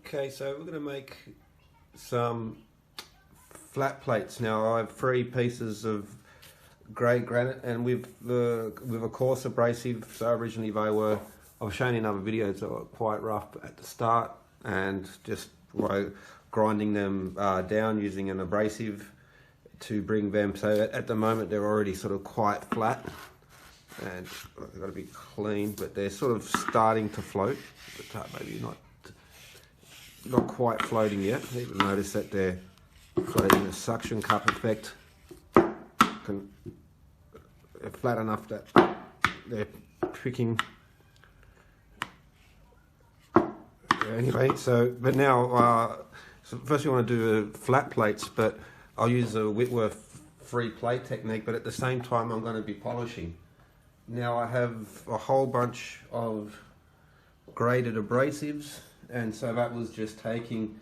Okay, so we're going to make some flat plates now. I have 3 pieces of grey granite, and with a coarse abrasive. So originally I've shown in other videos, they were quite rough at the start, and just grinding them down using an abrasive to bring them. So at the moment they're already sort of quite flat, and they've got to be clean, but they're sort of starting to float. But maybe not quite floating yet. You can notice that they're floating the suction cup effect. They're flat enough that they're pricking. Anyway, but now, so first we want to do flat plates, but I'll use a Whitworth free plate technique, but at the same time I'm going to be polishing. Now I have a whole bunch of graded abrasives, and so that was just taking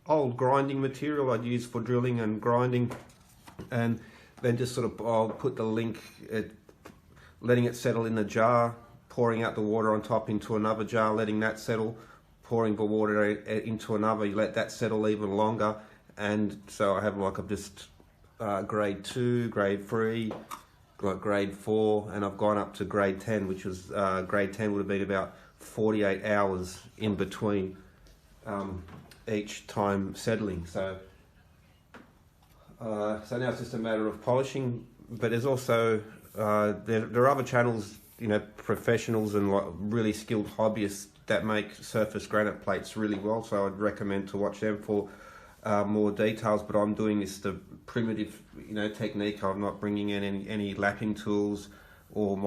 old grinding material I'd use for drilling and grinding, and then just sort of I'll put the link, letting it settle in a jar, pouring out the water on top into another jar, letting that settle, pouring the water into another, you let that settle even longer. And so I have like grade 2, grade 3, like grade 4, and I've gone up to grade 10, which was grade 10 would have been about 48 hours in between each time settling. So now it's just a matter of polishing, but there's also there are other channels, professionals and like really skilled hobbyists that make surface granite plates really well, so I'd recommend to watch them for more details. But I'm doing this the primitive technique. I'm not bringing in any lapping tools, or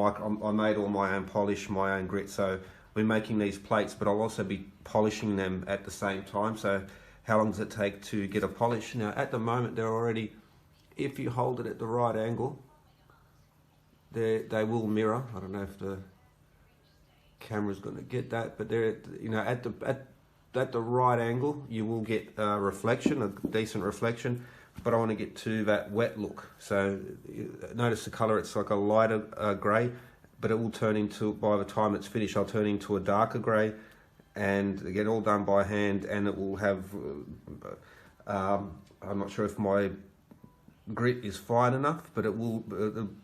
I made all my own polish, my own grit. So we're making these plates, but I'll also be polishing them at the same time. So how long does it take to get a polish? Now at the moment they're already, if you hold it at the right angle, they will mirror. I don't know if the camera's going to get that, but they're at the right angle you will get a reflection, a decent reflection. But I want to get to that wet look. So notice the color, it's like a lighter grey, but it will turn into, by the time it's finished, I'll turn into a darker grey, and get all done by hand. And it will have I'm not sure if my grit is fine enough, but it'll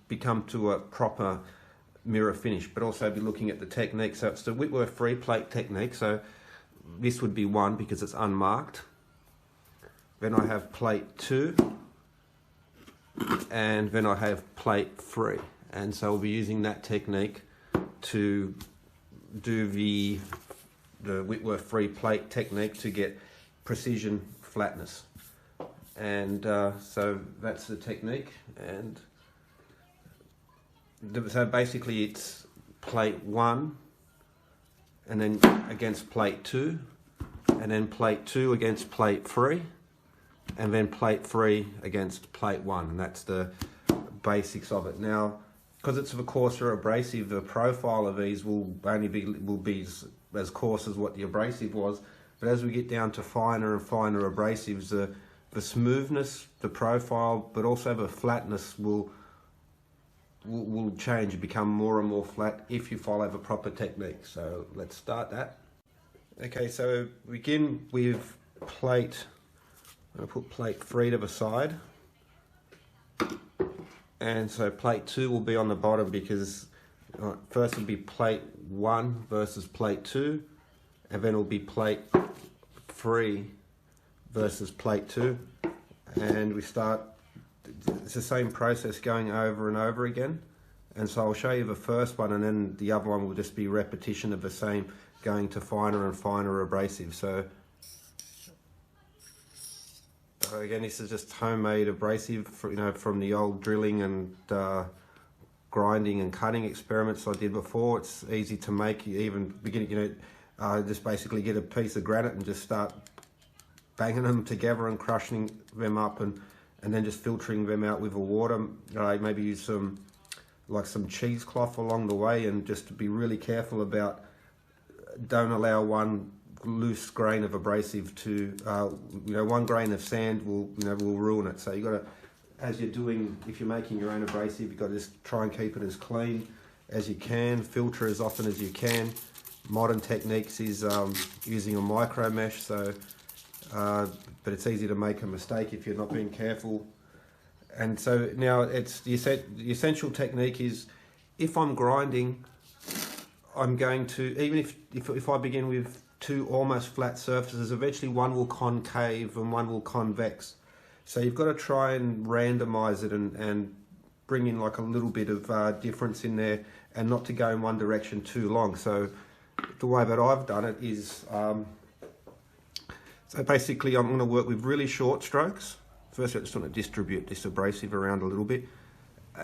become to a proper mirror finish. But also be looking at the technique. So it's the Whitworth free plate technique. So this would be 1 because it's unmarked. Then I have plate 2, and then I have plate 3, and so we'll be using that technique to do the Whitworth free plate technique to get precision flatness. And so that's the technique. And so basically it's plate 1, and then against plate 2, and then plate 2 against plate 3, and then plate 3 against plate 1, and that's the basics of it. Now, because it's of a coarser abrasive, the profile of these will be as coarse as what the abrasive was. But as we get down to finer and finer abrasives, the smoothness, the profile, but also the flatness will change and become more and more flat if you follow the proper technique. So let's start that. Okay, so begin with plate. I'll put plate 3 to the side, and so plate 2 will be on the bottom, because first will be plate 1 versus plate 2, and then it'll be plate 3 versus plate 2, and we start. It's the same process going over and over again. And so I'll show you the first one, and then the other one will just be repetition of the same, going to finer and finer abrasive. So again, this is just homemade abrasive, from the old drilling and grinding and cutting experiments I did before. It's easy to make. You even begin, just basically get a piece of granite and just start banging them together and crushing them up, and then just filtering them out with the water. Maybe use some cheesecloth along the way, and just be really careful about, don't allow one loose grain of abrasive to, 1 grain of sand will ruin it. So you got to, as you're doing, if you're making your own abrasive, you've got to just try and keep it as clean as you can, filter as often as you can, modern techniques is using a micro mesh. So, but it's easy to make a mistake if you're not being careful. And so now it's the essential technique is, if I'm grinding, I'm going to, even if I begin with two almost flat surfaces, eventually one will concave and one will convex. So you've got to try and randomize it and bring in like a little bit of difference in there, and not to go in one direction too long. So the way that I've done it is, so basically I'm going to work with really short strokes. First I just want to distribute this abrasive around a little bit,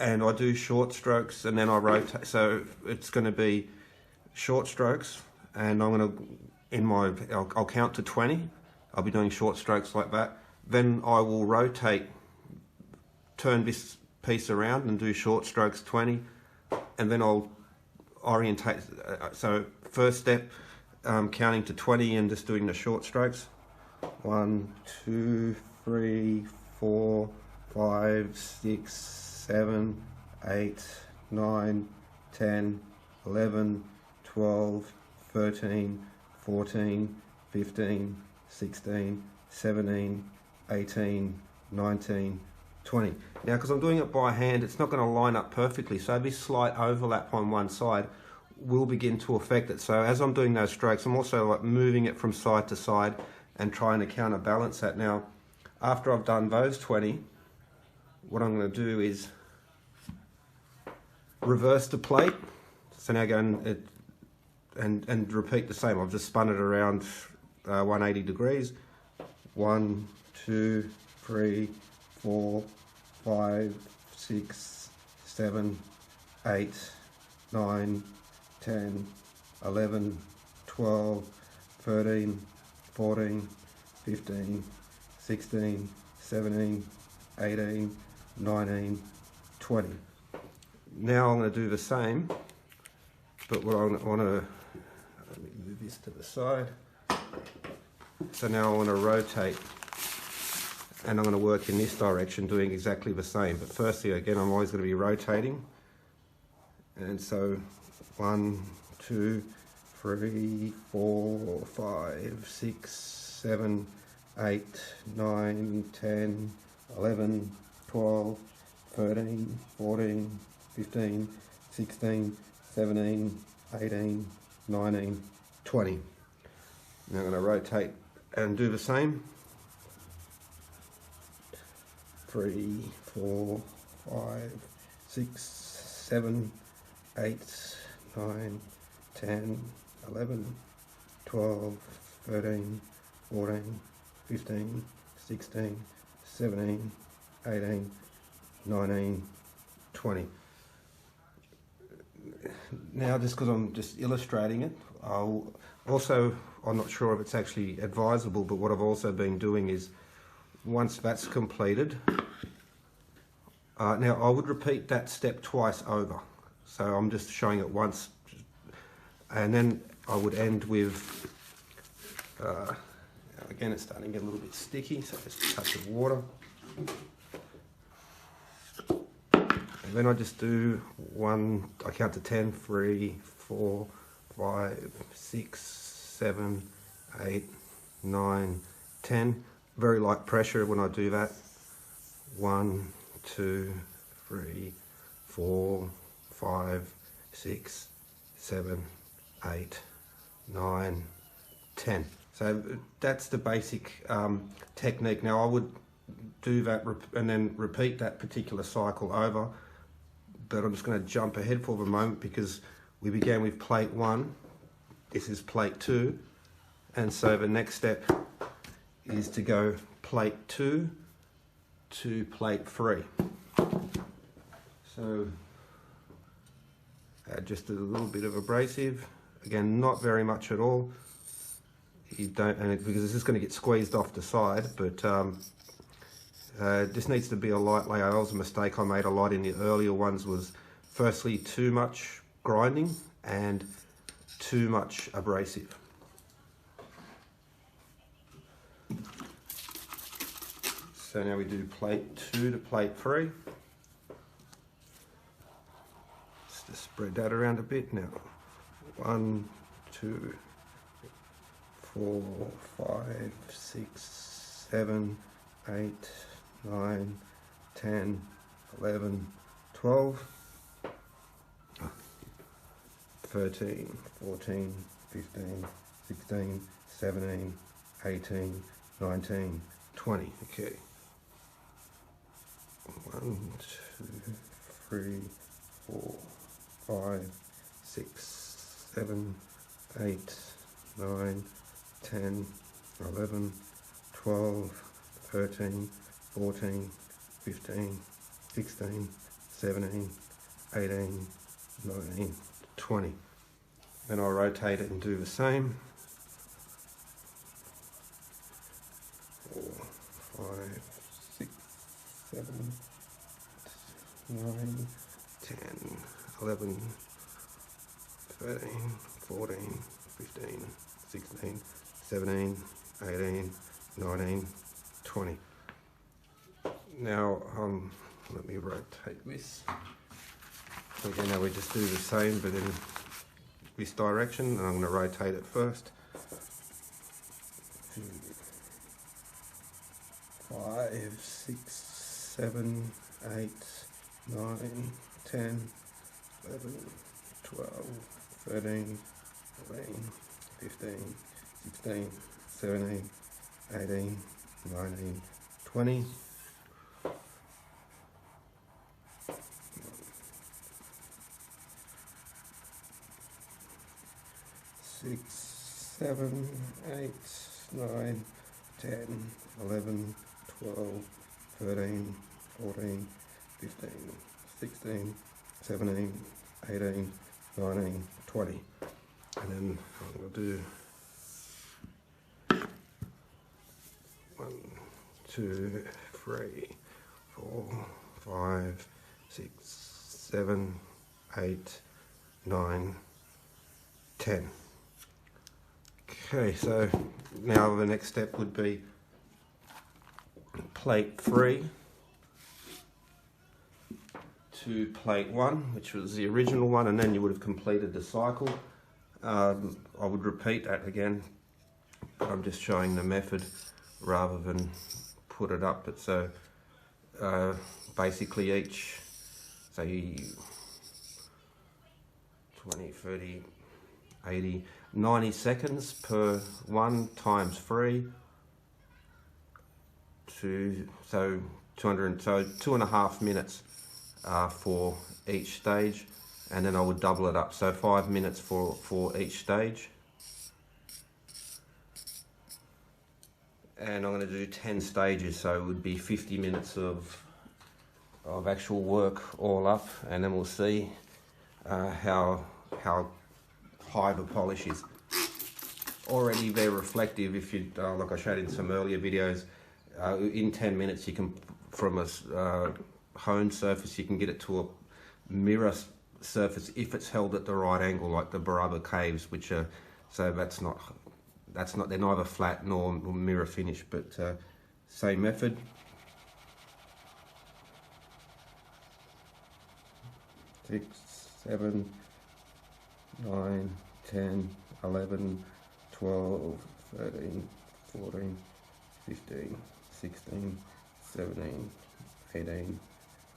and I do short strokes and then I rotate. So it's going to be short strokes, and I'm going to, I'll count to 20. I'll be doing short strokes like that. Then I will rotate, turn this piece around and do short strokes 20, and then I'll orientate. So first step, counting to 20 and just doing the short strokes. 1, 2, 3, 4, 5, 6, 7, 8, 9, 10, 11, 12, 13, 14, 15, 16, 17, 18, 19, 20. Now, because I'm doing it by hand, it's not going to line up perfectly, so this slight overlap on one side will begin to affect it. So as I'm doing those strokes, I'm also like moving it from side to side and trying to counterbalance that. Now, after I've done those 20, what I'm going to do is reverse the plate. So now go and repeat the same. I've just spun it around 180 degrees. 1, 2, 3, 4, 5, 6, 7, 8, 9, 10, 11, 12, 13, 14, 15, 16, 17, 18, 19, 20. Now I'm going to do the same, but what I want to, let me move this to the side. So now I want to rotate, and I'm going to work in this direction doing exactly the same. But firstly, again, I'm always going to be rotating. And so 1, 2, 3, 4, 5, 6, 7, 8, 9, 10, 11, 12, 13, 14, 15, 16, 17, 18, 19, 20. Now I'm going to rotate and do the same. 3, 4, 5, 6, 7, 8, 9, 10, 11, 12, 13, 14, 15, 16, 17, 18, 19, 20. Now, just because I'm just illustrating it, I'm not sure if it's actually advisable, but what I've also been doing is, once that's completed, now I would repeat that step twice over. So I'm just showing it once, and then I would end with, again, it's starting to get a little bit sticky, so just a touch of water. And then I just do one, I count to 10, 3, 4, 5, 6, 7, 8, 9, 10. Very light pressure when I do that. 1, 2, 3, 4, 5, 6, 7, 8, 9, 10. So that's the basic technique. Now I would do that and then repeat that particular cycle over, but I'm just going to jump ahead for the moment because we began with plate 1. This is plate 2, and so the next step is to go plate 2 to plate 3. So add just a little bit of abrasive, again not very much at all. You don't, because it's just going to get squeezed off the side, but this needs to be a light layer. That was a mistake I made a lot in the earlier ones, was firstly too much grinding and too much abrasive. So now we do plate 2 to plate 3. Just to spread that around a bit. Now 1, 2, 4, 5, 6, 7, 8, 9, 10, 11, 12, 13, 14, 15, 16, 17, 18, 19, 20. Okay. 1, 2, 3, 4, 5, 6, 7, 8, 9, 10, 11, 12, 13, 14, 15, 16, 17, 18, 19, 20. Then I'll rotate it and do the same. 4, 5, 6, 7, 9, 10, 11, 13, 14, 15, 16, 17, 18, 19, 20. Now, let me rotate this. Okay, now we just do the same, but in this direction, and I'm going to rotate it first. 2, 5, 6, 7, 8, 9, 10, 11, 12, 13, 14, 15, 16, 17, 18, 19, 20. 6, 7, 8, 9, 10, 11, 12, 13, 14, 15, 16, 17, 18, 19, 20. And then I'm going to do 1, 2, 3, 4, 5, 6, 7, 8, 9, 10. Okay, so now the next step would be plate 3 to plate 1, which was the original one, and then you would have completed the cycle. I would repeat that again, but I'm just showing the method rather than put it up. But so basically each, say 20, 30, 80, 90 seconds per one times 3 to, so 200, so 2.5 minutes for each stage, and then I would double it up, so 5 minutes for each stage. And I'm going to do 10 stages, so it would be 50 minutes of actual work all up, and then we'll see how high the polish is. Already very reflective. If you like I showed in some earlier videos, in 10 minutes you can, from a honed surface, you can get it to a mirror surface if it's held at the right angle, like the Barabar Caves, which are, so that's not, they're neither flat nor mirror finish, but same method. Six, 7, 9, 10, 11, 12, 13, 14, 15, 16, 17, 18,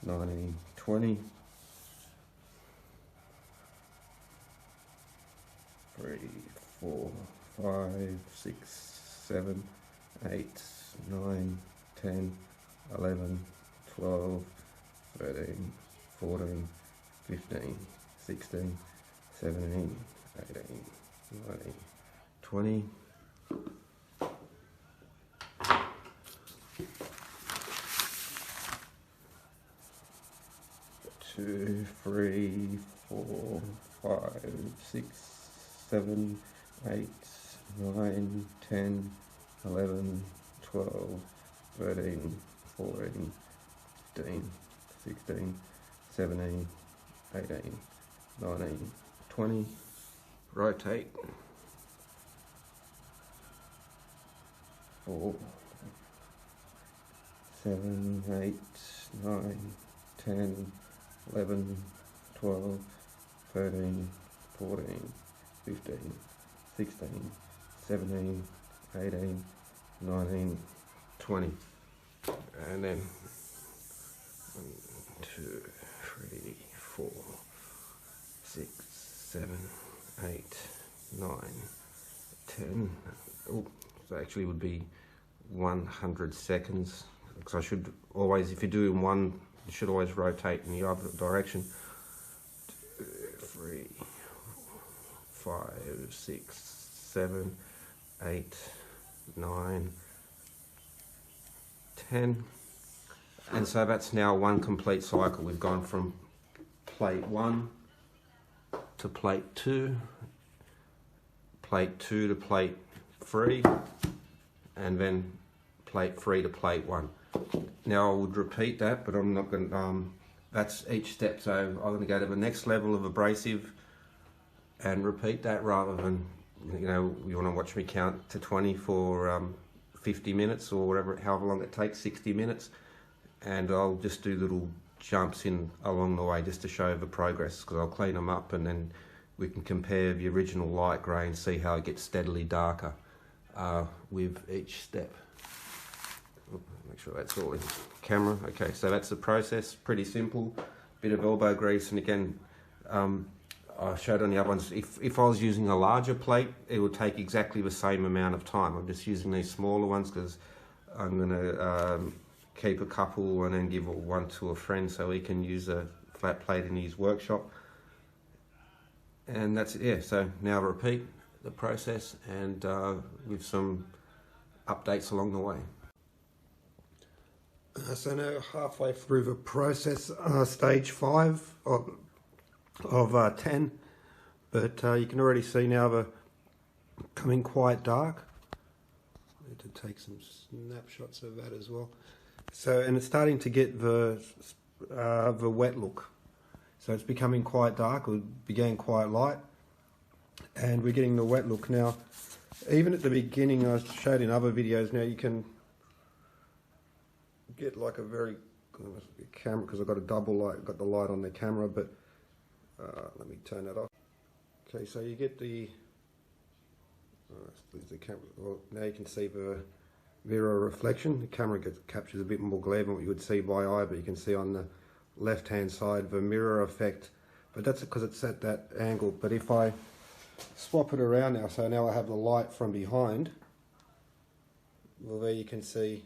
19, 20. 3, 4, 5, 6, 7, 8, 9, 10, 11, 12, 13, 14, 15, 16, 17, 18, 19, 20. 2, 3, 4, 5, 6, 7, 8, 9, 10, 11, 12, 13, 14, 15, 16, 17, 18, 19, 20. Rotate. 4, 7, 8, 9, 10, 11, 12, 13, 14, 15, 16, 17, 18, 19, 20. And then 1, 2, 3, 4, 6, 7, 8, 9, 10. Oh, so actually would be 100 seconds. Because I should always, if you're doing one, you should always rotate in the other direction. 2, 3, 4, 5, 6, 7, 8, 9, 10. And so that's now one complete cycle. We've gone from plate 1 to plate 2, plate 2 to plate 3, and then plate 3 to plate 1. Now I would repeat that, but I'm not going to, that's each step. So I'm going to go to the next level of abrasive and repeat that, rather than, you know, you want to watch me count to 20 for 50 minutes or whatever, however long it takes, 60 minutes. And I'll just do little jumps in along the way just to show the progress, because I'll clean them up and then we can compare the original light grey and see how it gets steadily darker with each step. Make sure that's all in camera. Okay, so that's the process, pretty simple. Bit of elbow grease, and again, I showed on the other ones, if I was using a larger plate, it would take exactly the same amount of time. I'm just using these smaller ones because I'm going to keep a couple and then give one to a friend so he can use a flat plate in his workshop. And that's it, yeah. So now repeat the process and with some updates along the way. So now halfway through the process, stage 5 of 10, but you can already see now they're coming quite dark. I need to take some snapshots of that as well. So, and it's starting to get the wet look. So it's becoming quite dark, it began quite light, and we're getting the wet look now. Even at the beginning, I showed in other videos, now you can get like a very camera, because I've got a double light, got the light on the camera, but let me turn that off. Okay, so you get the camera. Well, now you can see the mirror reflection. The camera captures a bit more glare than what you would see by eye, but you can see on the left hand side the mirror effect, but that's because it's at that angle. But if I swap it around now, so now I have the light from behind, well, there you can see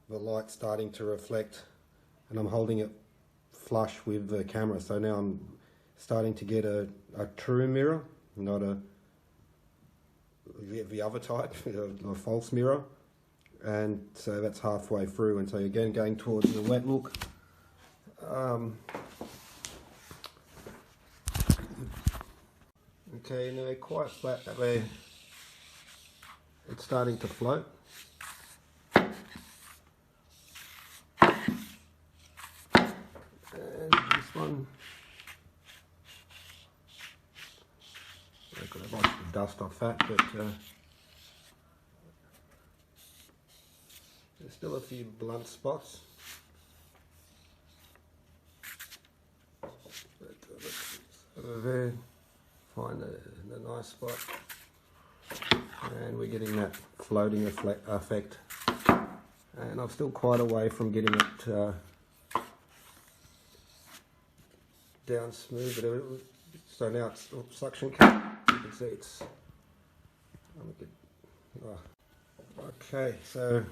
the light starting to reflect, and I'm holding it flush with the camera, so now I'm starting to get a true mirror, not the other type, a false mirror. And so that's halfway through, and so again going towards the wet look. Okay, now quite flat that way. It's starting to float. And this one, I've got a bunch of dust off that, but there's still a few blunt spots. Over there, find the nice spot, and we're getting that floating effect. And I'm still quite away from getting it down smooth, but so now it's suction cup. You can see it's okay. So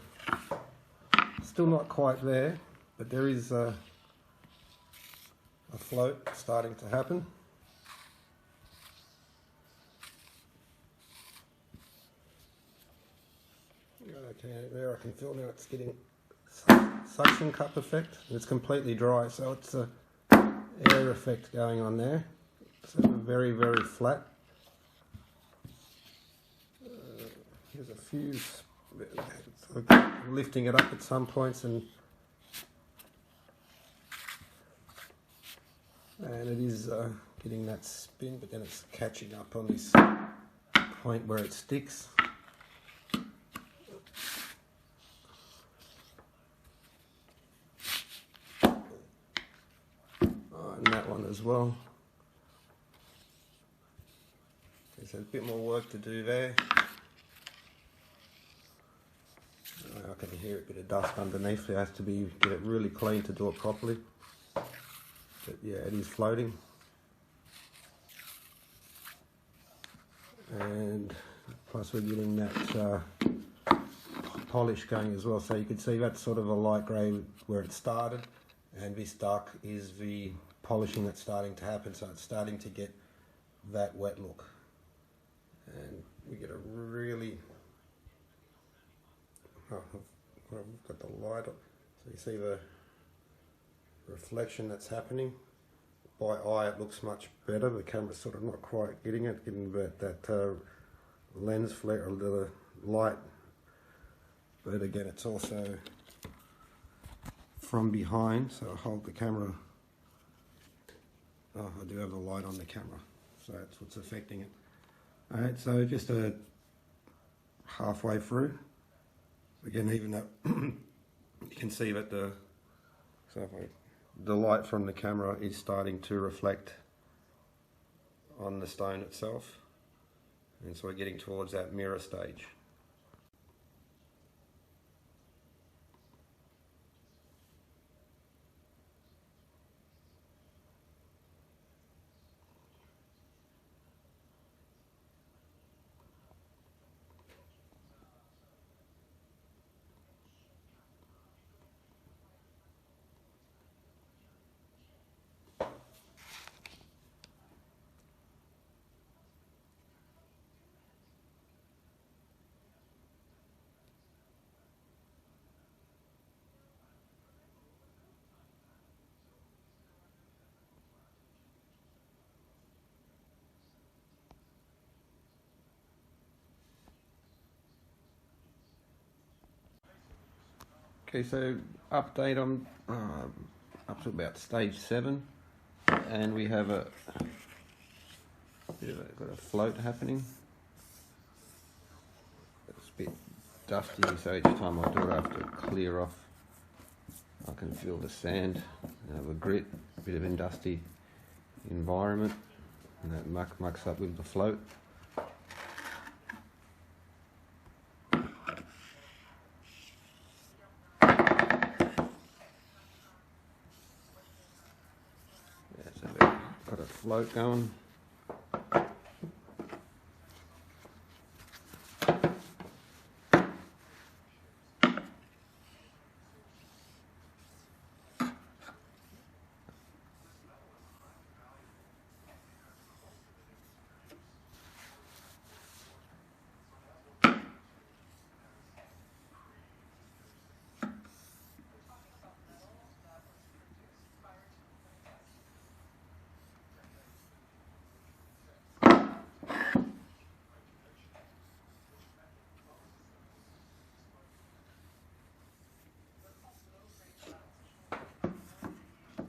still not quite there, but there is a float starting to happen. Okay, there I can feel now it's getting suction cup effect. It's completely dry, so it's a air effect going on there. So very, very flat. Here's a few, so lifting it up at some points, and it is getting that spin, but then it's catching up on this point where it sticks. And that one as well. Okay, so a bit more work to do there. I can hear a bit of dust underneath. It has to be, get it really clean to do it properly. But yeah, it is floating. And plus we're getting that polish going as well. So you can see that's sort of a light grey where it started, and this dark is the polishing that's starting to happen. So it's starting to get that wet look. And we get a really, oh, I've got the light up, so you see the reflection that's happening. By eye it looks much better. The camera's sort of not quite getting it, getting that lens flare, or the light. But again, it's also from behind, so I hold the camera. Oh, I do have the light on the camera, so that's what's affecting it. Alright, so just halfway through. Again, even that you can see that the light from the camera is starting to reflect on the stone itself, and so we're getting towards that mirror stage. Okay, so update on up to about stage 7, and we have got a float happening. It's a bit dusty, so each time I do it I have to clear off. I can feel the sand, the grit, a bit of a dusty environment, and that mucks up with the float. Got a float going.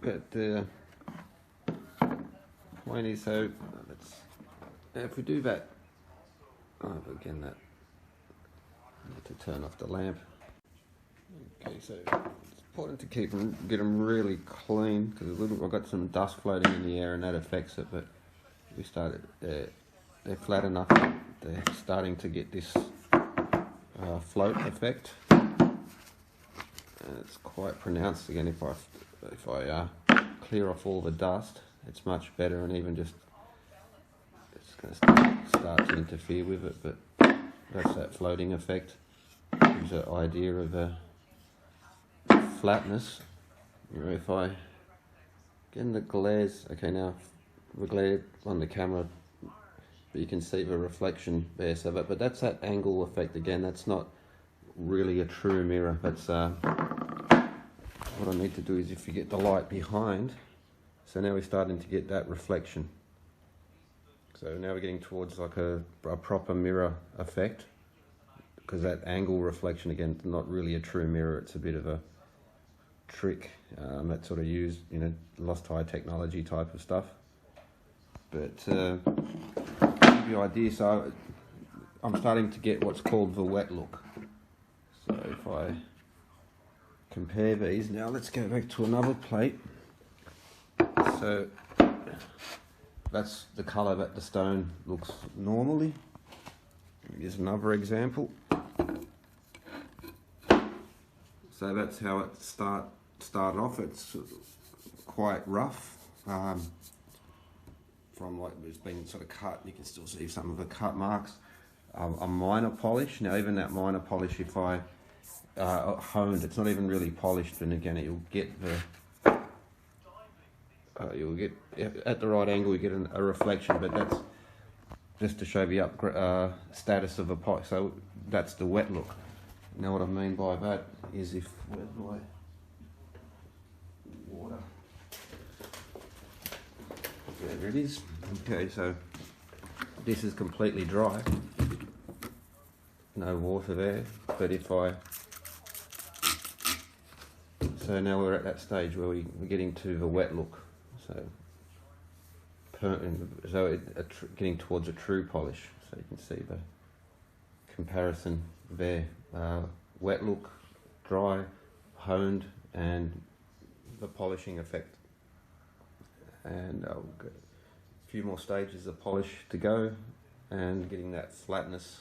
But the point is, so if we do that, again, that I need to turn off the lamp. Okay, so it's important to get them really clean, because I've got some dust floating in the air and that affects it. But we started, they're flat enough that they're starting to get this float effect, and it's quite pronounced. Again, if I clear off all the dust, it's much better, and even just it's going to start to interfere with it. But that's that floating effect. Gives an idea of flatness. You know, if I get the glares, okay, now the glare on the camera, but you can see the reflection there. So, but that's that angle effect again. That's not really a true mirror. That's what I need to do is, if you get the light behind, so now we're starting to get that reflection. So now we're getting towards like a proper mirror effect, because that angle reflection, again, not really a true mirror. It's a bit of a trick that's sort of used, you know, lost high technology type of stuff. But to give you an idea, so I'm starting to get what's called the wet look. So if I compare these, now let's go back to another plate. So that's the colour that the stone looks normally. Here's another example. So that's how it started off. It's quite rough. From like it's been sort of cut, you can still see some of the cut marks. A minor polish. Now even that minor polish, if I honed, it's not even really polished, and again you'll get at the right angle you get a reflection, but that's just to show the status of a polish. So that's the wet look. Now what I mean by that is if where's my water? There it is. Okay, so this is completely dry. No water there, but if so now we're at that stage where we're getting to the wet look. So getting towards a true polish. So you can see the comparison there. Wet look, dry, honed, and the polishing effect. And I'll get a few more stages of polish to go, and getting that flatness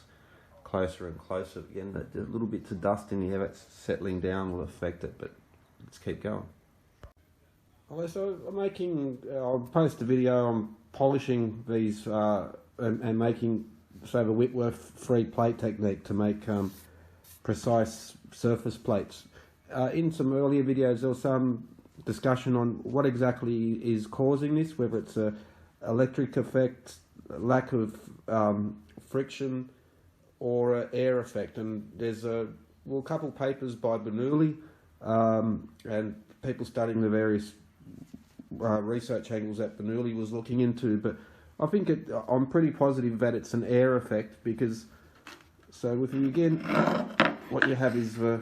closer and closer. Again, the little bits of dust in here that's settling down will affect it, but let's keep going. Okay, so I'll post a video on polishing these and making, the Whitworth free plate technique to make precise surface plates. In some earlier videos there was some discussion on what exactly is causing this, whether it's a electric effect, lack of friction, or an air effect. And there's a couple papers by Bernoulli and people studying the various research angles that Bernoulli was looking into, but I think I'm pretty positive that it's an air effect, because with you again, what you have is the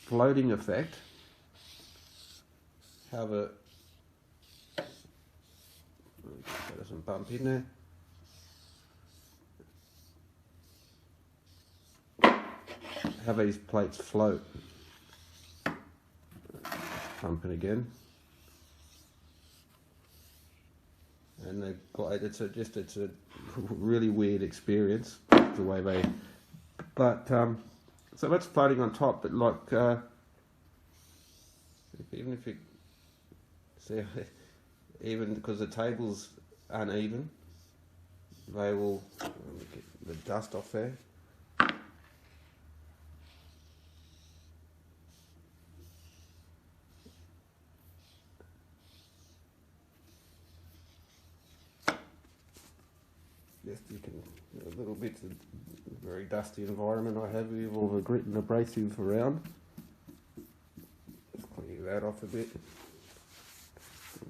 floating effect. Have a that doesn't bump in there. Have these plates float. Pumping again. And it's a really weird experience, the way they, but so that's floating on top, but like even if you see, even because the table's uneven, they will, let me get the dust off there. Yes, you can, a little bit of very dusty environment I have with all the grit and abrasives around. Just clean that off a bit.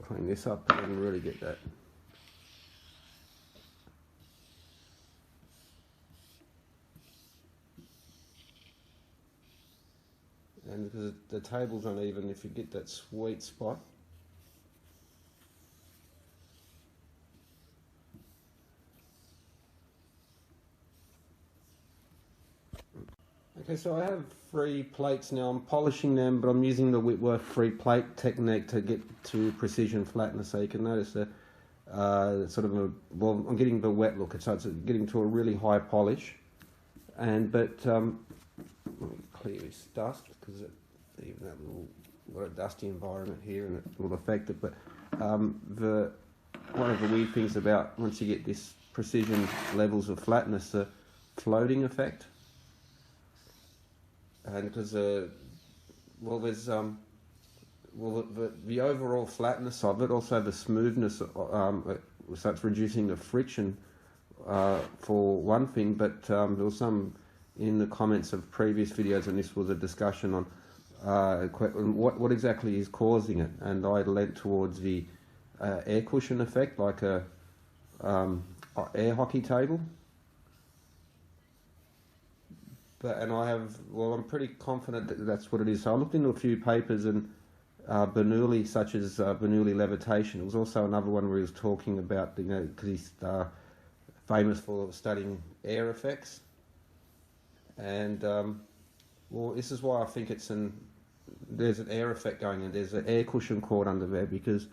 Clean this up and really get that. And because the table's uneven, if you get that sweet spot, okay, so I have 3 plates now. I'm polishing them, but I'm using the Whitworth free plate technique to get to precision flatness. So you can notice that I'm getting the wet look. So it's getting to a really high polish, but clear this dust, because even that little dusty environment here, and it will affect it. But one of the weird things about once you get this precision levels of flatness, the floating effect. And because there's the overall flatness of it, also the smoothness, so it's reducing the friction for one thing. But there was some in the comments of previous videos, and this was a discussion on what exactly is causing it. And I lent towards the air cushion effect, like a air hockey table. I'm pretty confident that that's what it is. So I looked into a few papers, and Bernoulli, such as Bernoulli levitation. It was also another one where he was talking about, because he's famous for studying air effects. And this is why I think there's an air effect going in. There's an air cushion cord under there, because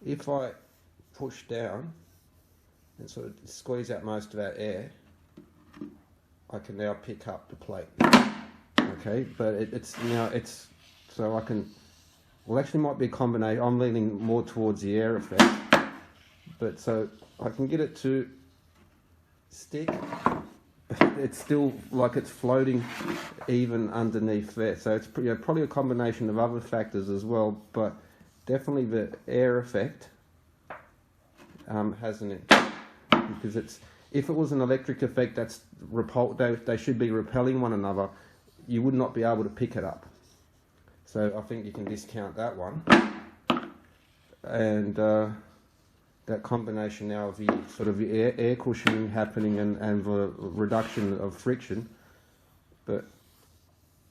if I push down and sort of squeeze out most of that air, I can now pick up the plate. Okay, but it's so I can, well, actually might be a combination. I'm leaning more towards the air effect, but so I can get it to stick. It's still like it's floating even underneath there. So it's probably a combination of other factors as well, but definitely the air effect has an impact, because if it was an electric effect, they should be repelling one another. You would not be able to pick it up. So I think you can discount that one. And that combination now of the sort of the air cushioning happening and the reduction of friction, but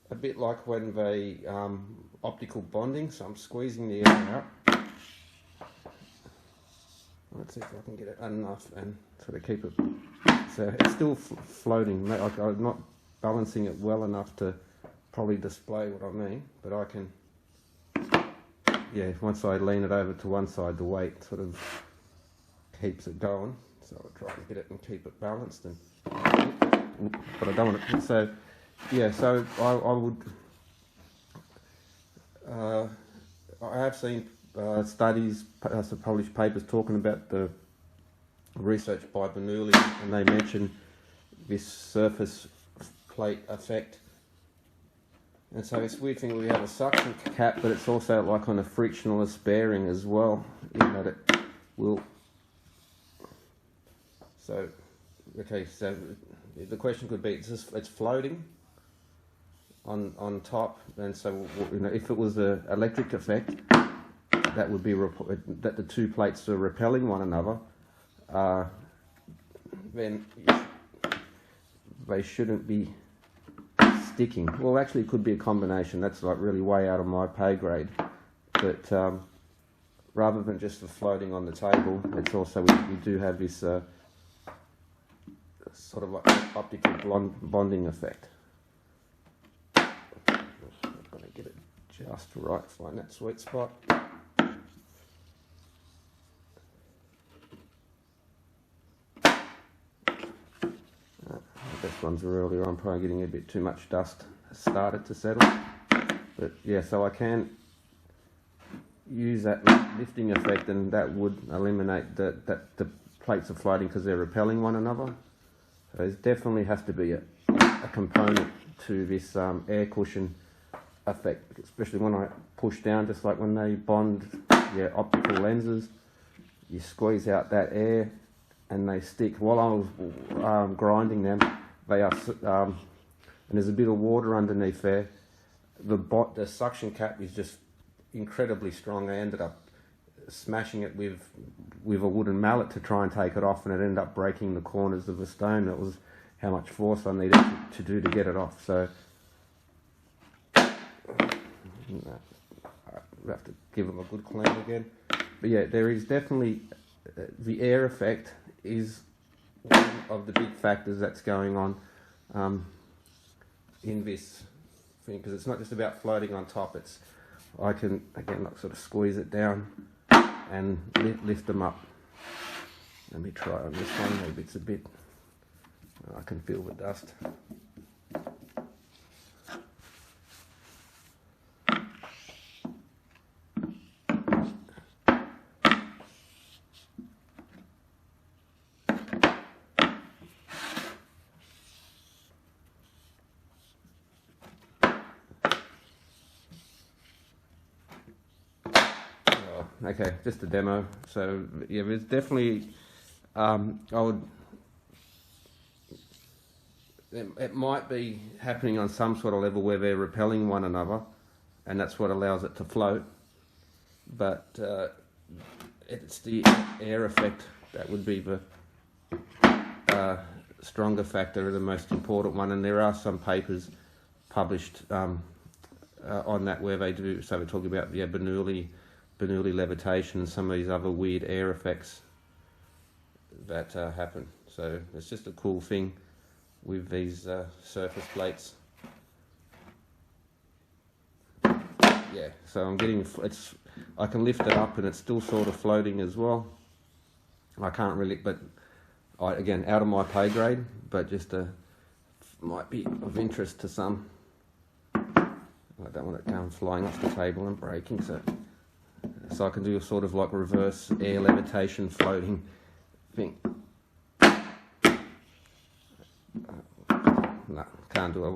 a bit like when they optical bonding. So I'm squeezing the air out. Let's see if I can get it enough and sort of keep it. So it's still floating. Like I'm not balancing it well enough to probably display what I mean, but I can. Yeah, once I lean it over to one side, the weight sort of keeps it going. So I'll try to get it and keep it balanced, but I don't want it. So yeah, so I would. I have seen studies, published papers talking about the research by Bernoulli, and they mention this surface plate effect. And so this weird thing, we have a suction cap, but it's also like on a frictionless bearing as well, in that it will. So, okay, so the question could be, it's floating on top, and so if it was an electric effect, that would be that the two plates are repelling one another, then they shouldn't be sticking. Well, actually, it could be a combination. That's like really way out of my pay grade. But rather than just the floating on the table, it's also we do have this sort of like optical bonding effect. I'm going to get it just right, find that sweet spot. This one's earlier. I'm probably getting a bit too much dust. Started to settle, but yeah. So I can use that lifting effect, and that would eliminate that the plates are floating because they're repelling one another. So there definitely has to be a component to this air cushion effect, especially when I push down, just like when they bond optical lenses. You squeeze out that air, and they stick. While I was grinding them, they are, and there's a bit of water underneath there. The suction cap is just incredibly strong. I ended up smashing it with a wooden mallet to try and take it off, and it ended up breaking the corners of the stone. That was how much force I needed to do to get it off. So I have to give them a good clean again. But yeah, there is definitely the air effect is one of the big factors that's going on in this thing, because it's not just about floating on top. I can again sort of squeeze it down and lift them up. Let me try on this one. Maybe it's a bit. I can feel the dust. Okay, just a demo. So yeah, there's definitely it might be happening on some sort of level where they're repelling one another, and that's what allows it to float. But it's the air effect that would be the stronger factor, the most important one. And there are some papers published on that where they do. So we're talking about Bernoulli levitation and some of these other weird air effects that happen. So it's just a cool thing with these surface plates. Yeah, so I'm getting I can lift it up and it's still sort of floating as well. I can't really, but again, out of my pay grade, but just might be of interest to some. I don't want it going flying off the table and breaking, so I can do a sort of like reverse air levitation floating thing. No, can't do it.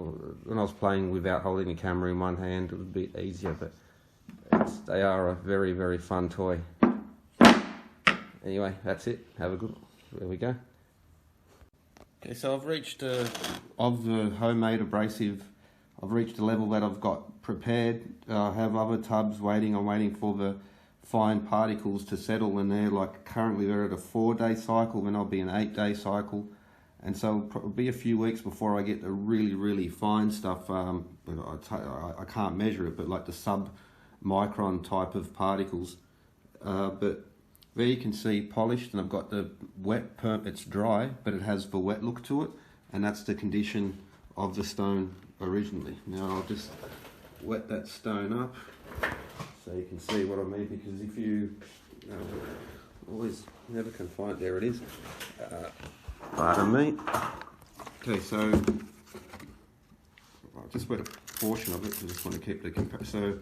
When I was playing without holding the camera in one hand, it was a bit easier, but they are a very, very fun toy. Anyway, that's it. Have a good one. There we go. Okay, so I've reached, of the homemade abrasive, I've reached a level that I've got prepared. I have other tubs waiting. I'm waiting for the fine particles to settle, and they're like, currently they're at a 4-day cycle, then I'll be an 8-day cycle. And so it'll be a few weeks before I get the really, really fine stuff. But I can't measure it, but like the sub-micron type of particles. But there you can see polished, and I've got the wet it's dry, but it has the wet look to it, and that's the condition of the stone originally. Now I'll just wet that stone up so you can see what I mean, because if you always never can find, there it is. Pardon me. Okay, so I'll just wet a portion of it, I just want to keep the comparison.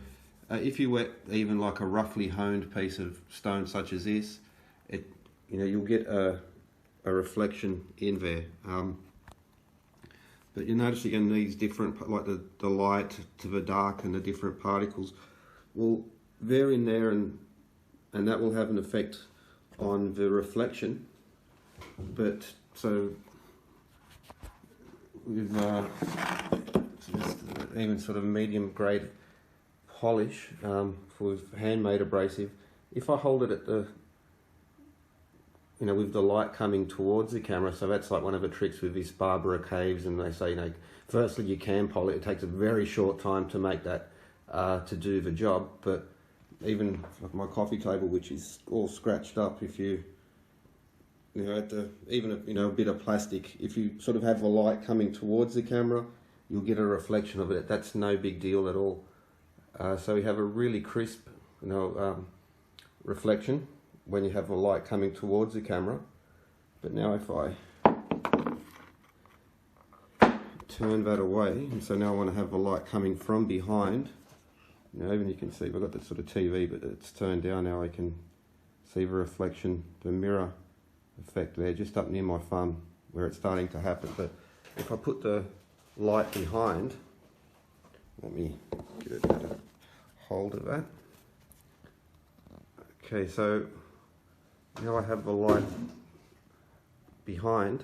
So if you wet even like a roughly honed piece of stone such as this, you'll get a reflection in there. But you notice again these different, like the light to the dark and the different particles, well, they're in there, and that will have an effect on the reflection. But so with even sort of medium grade polish for handmade abrasive, if I hold it at the, with the light coming towards the camera, so that's like one of the tricks with this Barabar Caves, and they say, firstly you can polish, it takes a very short time to make that, to do the job, but even like my coffee table, which is all scratched up, if you, even a bit of plastic, if you sort of have the light coming towards the camera, you'll get a reflection of it. That's no big deal at all. So we have a really crisp, reflection when you have the light coming towards the camera. But now if I turn that away, and so now I want to have the light coming from behind. Even you can see, I've got that sort of TV, but it's turned down now. I can see the reflection, the mirror effect there, just up near my thumb where it's starting to happen. But if I put the light behind, let me get a better hold of that. Okay, so now I have the light behind,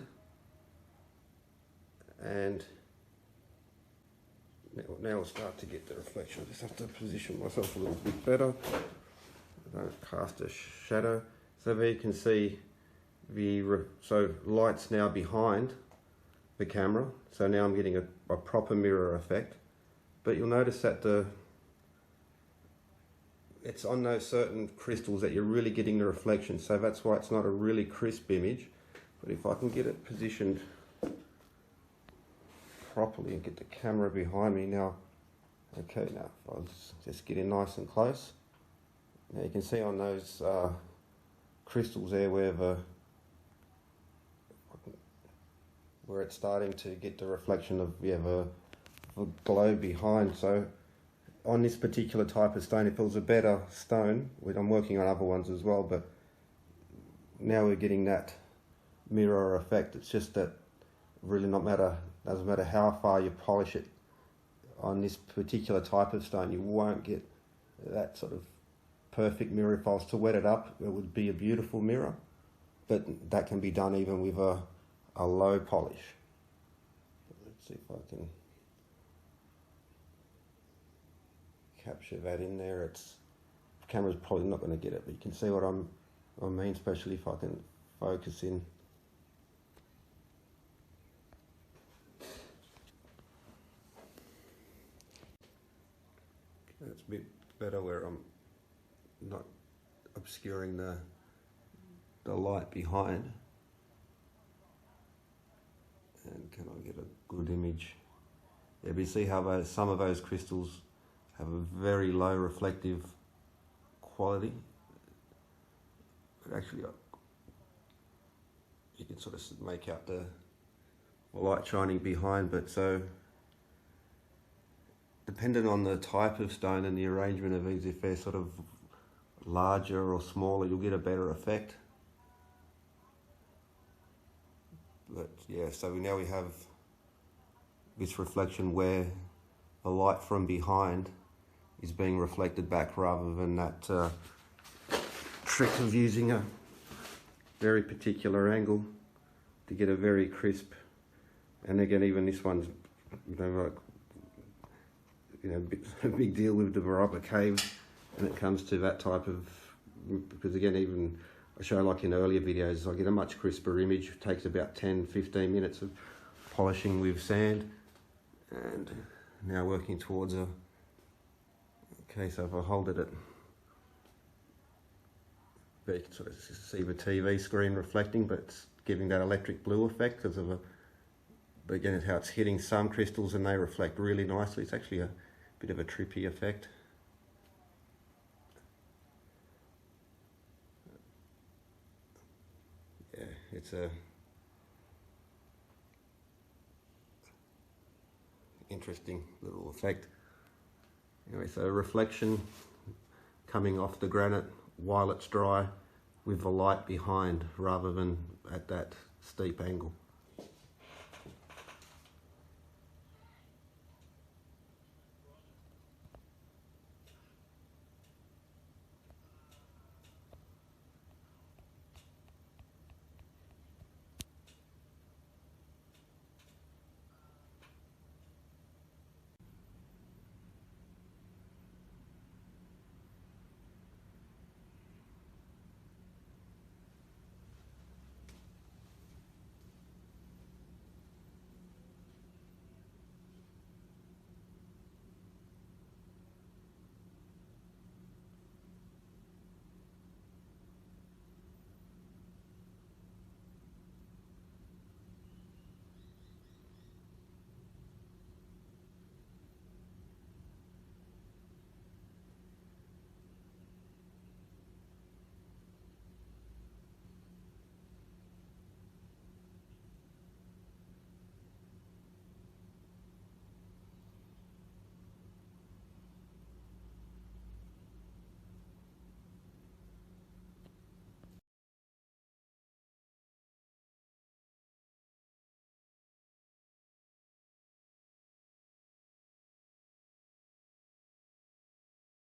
and now I'll start to get the reflection. I just have to position myself a little bit better. I don't cast a shadow. So there you can see so light's now behind the camera. So now I'm getting a proper mirror effect. But you'll notice that it's on those certain crystals that you're really getting the reflection. So that's why it's not a really crisp image. But if I can get it positioned properly and get the camera behind me now. Okay, now I'll just get in nice and close. Now you can see on those crystals there where it's starting to get the reflection of the glow behind. So on this particular type of stone, if it was a better stone, I'm working on other ones as well, but now we're getting that mirror effect. It's just that really doesn't matter how far you polish it on this particular type of stone, you won't get that sort of perfect mirror. If I was to wet it up, it would be a beautiful mirror, but that can be done even with a low polish. Let's see if I can capture that in there. The camera's probably not going to get it, but you can see what I mean, especially if I can focus in. It's a bit better where I'm not obscuring the light behind. And can I get a good image? Yeah, but you see how some of those crystals have a very low reflective quality. But actually, sort of make out the light shining behind, but so depending on the type of stone and the arrangement of these, if they're sort of larger or smaller, you'll get a better effect. But yeah, so now we have this reflection where the light from behind is being reflected back rather than that trick of using a very particular angle to get a very crisp. And again, even this one's, like, a big deal with the Barabar Caves when it comes to that type of, because again, even I show, like in earlier videos, I get a much crisper image. It takes about 10-15 minutes of polishing with sand, and now working towards a, okay, so if I hold it at, you can sort of see the TV screen reflecting, but it's giving that electric blue effect because of but again, it's how it's hitting some crystals and they reflect really nicely. It's actually a bit of a trippy effect. Yeah, it's a interesting little effect. Anyway, so reflection coming off the granite while it's dry with the light behind rather than at that steep angle.